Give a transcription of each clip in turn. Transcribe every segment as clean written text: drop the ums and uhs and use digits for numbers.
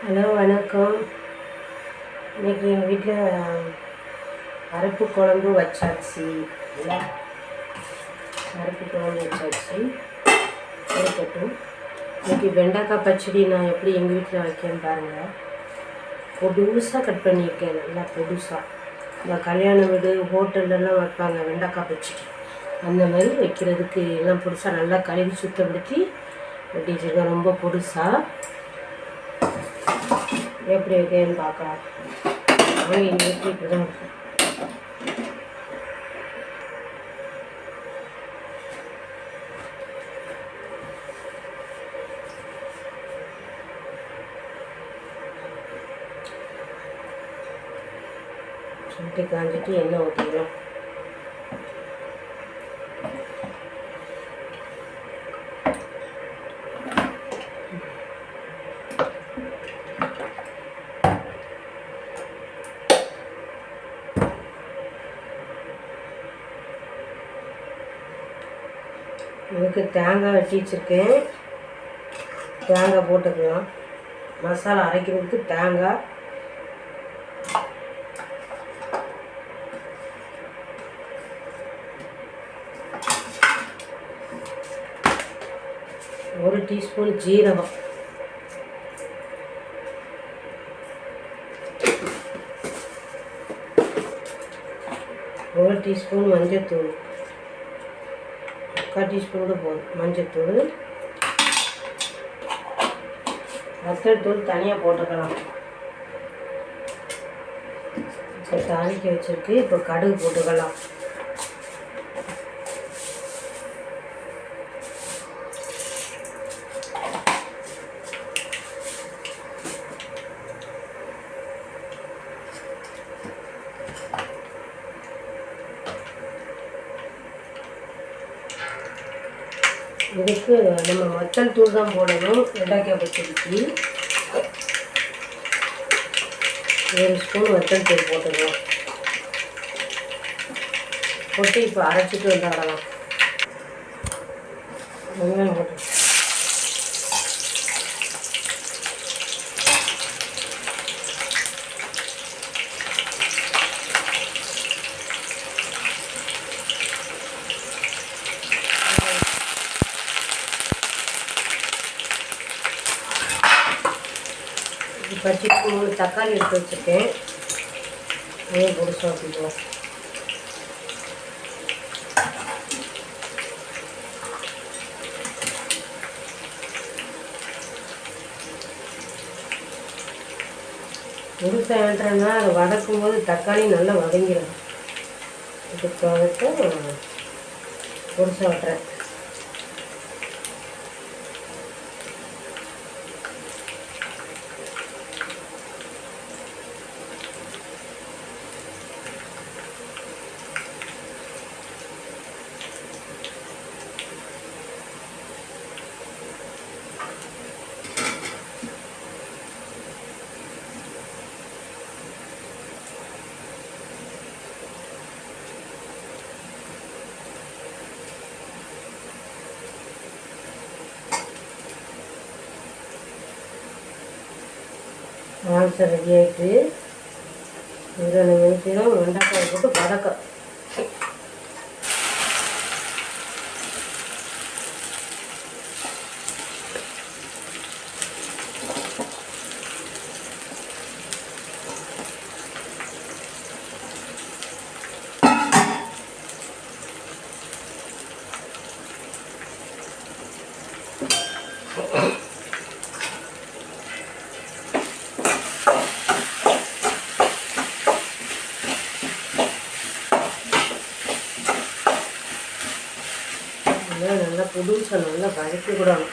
Hello வணக்கம். இன்றைக்கி எங்கள் வீட்டில் பருப்பு குழம்பு வச்சாச்சு. இல்லை, பருப்பு குழம்பு வச்சாச்சு இருக்கட்டும். இன்றைக்கி வெண்டைக்காய் பச்சடி நான் எப்படி எங்கள் வீட்டில் வைக்கேன்னு பாருங்கள். பொடுசாக கட் பண்ணியிருக்கேன், நல்லா பொடுசாக. இந்த கல்யாண வீடு ஹோட்டல்லலாம் வைப்பாங்க வெண்டைக்காய் பச்சடி, அந்த மாதிரி வைக்கிறதுக்கு எல்லாம் பொடுசாக நல்லா கழுவி சுத்தப்படுத்தி வெட்டி வச்சுருக்கேன். ரொம்ப பொடுசாக எப்படி வைக்கேன்னு பார்க்கலாம். ஆனால் எங்கள் வீட்டில் இப்படி தான் இருக்கும். சுட்டி காஞ்சிட்டு எண்ணெய் ஊற்றிக்கலாம். இதுக்கு தேங்காய் வெட்டி வச்சுருக்கேன், தேங்காய் போட்டுக்கலாம். மசாலா அரைக்கிறதுக்கு தேங்காய், ஒரு டீஸ்பூன் ஜீரகம், ஒரு டீஸ்பூன் மஞ்சத்தூள், 1/4 டீஸ்பூன் கூட போதும் மஞ்சத்தூள். வத்தல் தூள் தனியாக போட்டுக்கலாம். இப்போ தாளிக்க வச்சுருக்கு. இப்போ கடுகு போட்டுக்கலாம். இதுக்கு நம்ம வத்தல் தூள் தான் போடணும். வெண்டைக்காய் பச்சடிக்கு 1 ஸ்பூன் வத்தல் தூள் போட்டுக்கலாம். போட்டு இப்போ அரைச்சிட்டு வந்துடலாம். வெங்காயம் போட்டு பச்சைக்கு 3 தக்காளி எடுத்து வச்சுருக்கேன், அதையும் பொடிச்சு ஊற்றிக்கலாம். முழுசாக ஏற்றேன்னா அதை வதக்கும் போது தக்காளி நல்லா வதங்கிடும். இதுக்காகத்தான் பொடிசாக வெட்டுறேன். ஆல்சை ரெடி ஆகிட்டு இதில் நம்ம நினைக்கிறோம் வெண்டைக்காய் போட்டு வதக்க. நல்லா புதுசை நல்லா வதக்கி விடணும்.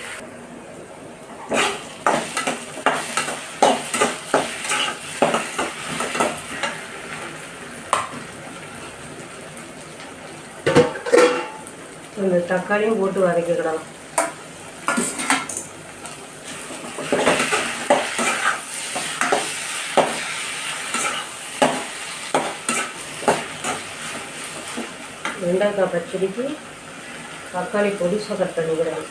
இந்த தக்காளியும் போட்டு வதக்கிக்கிடலாம். வெண்டைக்காய் பச்சடிக்கு தக்காளி பொடிசாக கட் பண்ணிக்கிறேன்.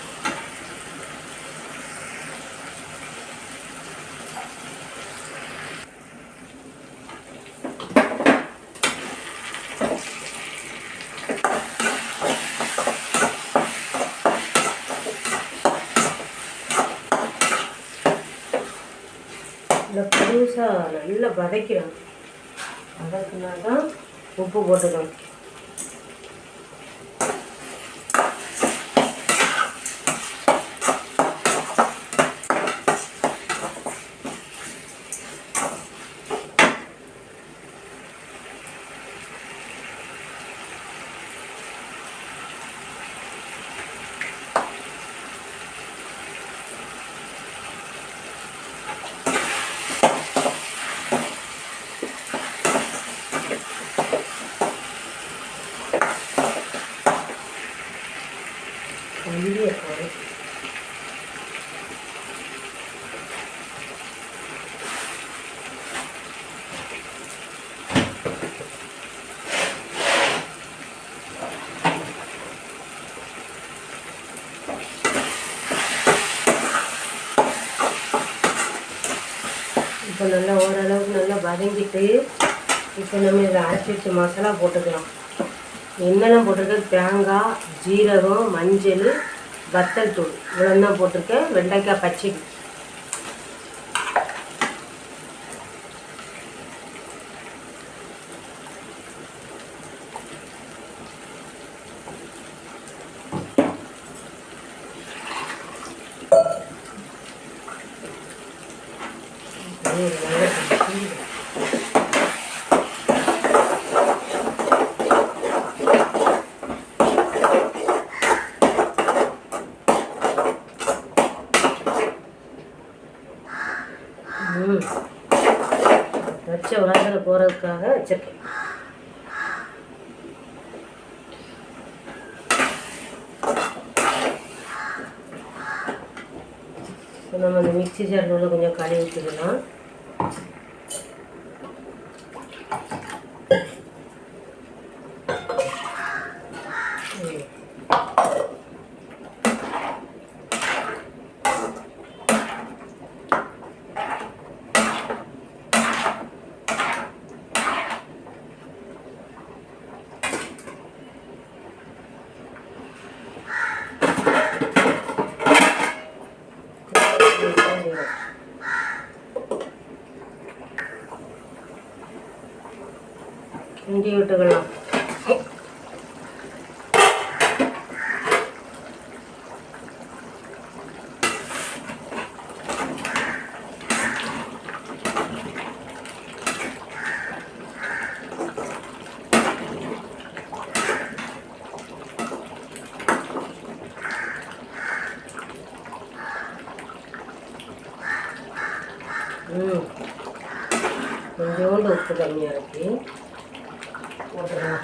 முழுசாக நல்லா வதக்கிறோம். வதக்கினா தான் உப்பு போட்டுக்கணும். இப்போ நல்லா ஓரளவுக்கு நல்லா வதங்கிட்டு இப்போ நம்ம இதை அரைச்சி வச்ச மசாலா போட்டுக்கலாம். என்னெல்லாம் போட்டிருக்கேன்? தேங்காய், ஜீரகம், மஞ்சள், வத்தல் தூள் இவ்வளோ தான் போட்டிருக்கேன். வெண்டைக்காய் பச்சடி. வச்ச வாசனை போகிறதுக்காக வச்சிருக்கேன். நம்ம அந்த மிக்சி ஜாரில் கொஞ்சம் கழுவி ஊற்றிக்கலாம். கிண்டி விட்டுக்கலாம். கொஞ்சோண்டு உப்பு கம்மியாக இருக்கு போட்டுக்கலாம்.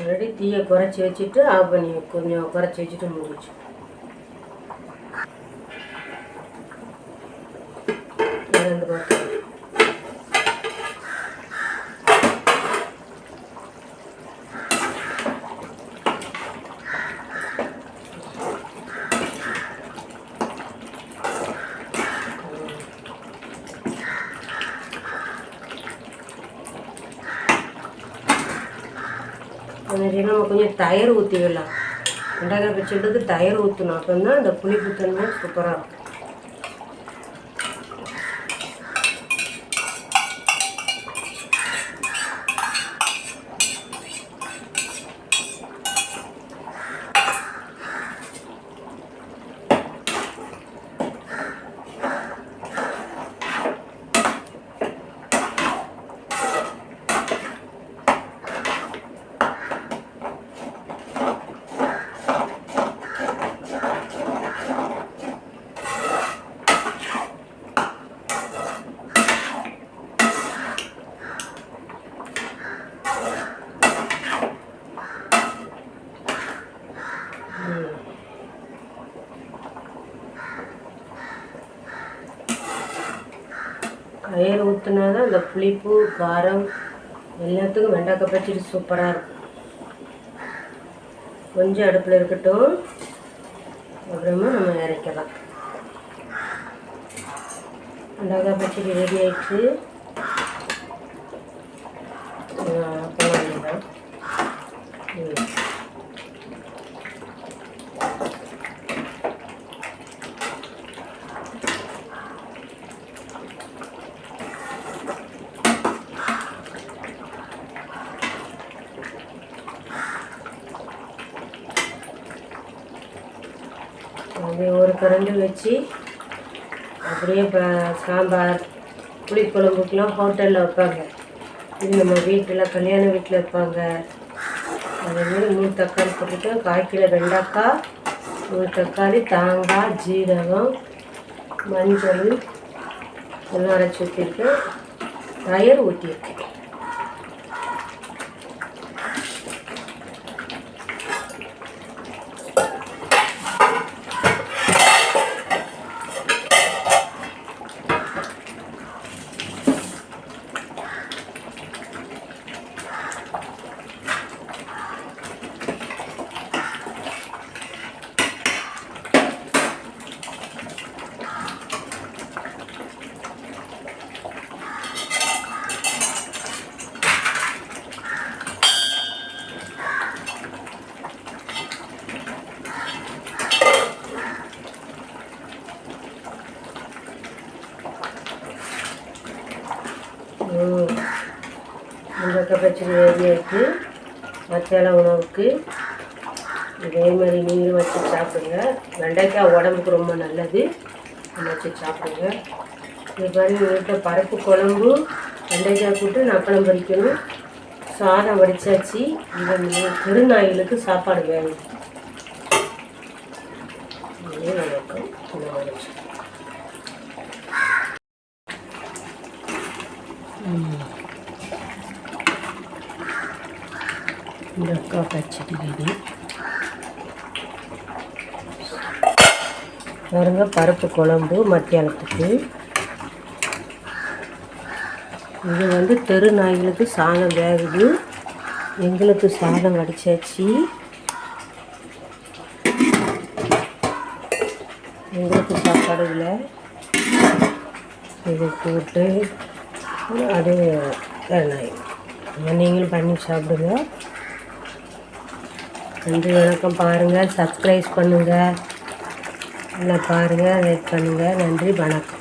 ஆல்ரெடி தீயை குறைச்சி வச்சுட்டு ஆஃப் பண்ணி கொஞ்சம் குறைச்சி வச்சுட்டு மூடிச்சு. இறந்து பார்த்தேன். நம்ம கொஞ்சம் தயிர் ஊற்றிடலாம். வெண்டைக்காய் பச்சடிக்கு தயிர் ஊற்றணும். அப்போ தான் அந்த புளிப்புத்தன்மை சூப்பராக இருக்கும். தயிர் ஊற்றினா தான் அந்த புளிப்பு காரம் எல்லாத்துக்கும் வெண்டைக்காய் பச்சடி சூப்பராக இருக்கும். கொஞ்சம் அடுப்பில் இருக்கட்டும், அப்புறமா நம்ம இறக்கலாம். மிளகாய் பச்சடி ரெடி ஆகிடுச்சு. வேண்டியதான். அப்படியே ஒரு கரண்டி வச்சு அப்படியே சாம்பார் புளிக்குழம்புக்கெலாம் ஹோட்டலில் வைப்பாங்க. இது நம்ம வீட்டில் கல்யாண வீட்டில் வைப்பாங்க. அதேமாதிரி 3 தக்காளி போட்டுட்டு 1/4 கிலோ வெண்டைக்காய், 1 தக்காளி, தேங்காய், ஜீரகம், மஞ்சள் எல்லாம் அரைச்சி ஊற்றிருக்கேன். தயிர் ஊற்றிருக்கேன். வெண்டைக்காய் பச்சடி ரெடி ஆகிட்டு மத்தியான உணவுக்கு இதே மாதிரி நீங்களும் வச்சு சாப்பிடுங்க. வெண்டைக்காய் உடம்புக்கு ரொம்ப நல்லது. வச்சு சாப்பிடுங்க. இது மாதிரி வீட்டில் பருப்பு குழம்பு, வெண்டைக்காய் போட்டு நப்பளம் பறிக்கணும். சாதம் வடித்தாச்சு. இது திருநாய்களுக்கு சாப்பாடு வேணும். இதே வணக்கம். வெண்டைக்காய் பச்சடி ரெடி. பாருங்க, பருப்பு குழம்பு மத்தியானத்துக்கு. இது தெரு நாய்களுக்கு சாதம் வேகுது. எங்களுக்கு சாதம் வடிச்சாச்சு. எங்களுக்கு சாப்பாடு இல்லை. இது போட்டு அது நாய் நீங்களும் பண்ணி சாப்பிடுங்க. நன்றி, வணக்கம். பாருங்கள், சப்ஸ்கிரைப் பண்ணுங்கள், நல்லா பாருங்கள், லைக் பண்ணுங்கள். நன்றி, வணக்கம்.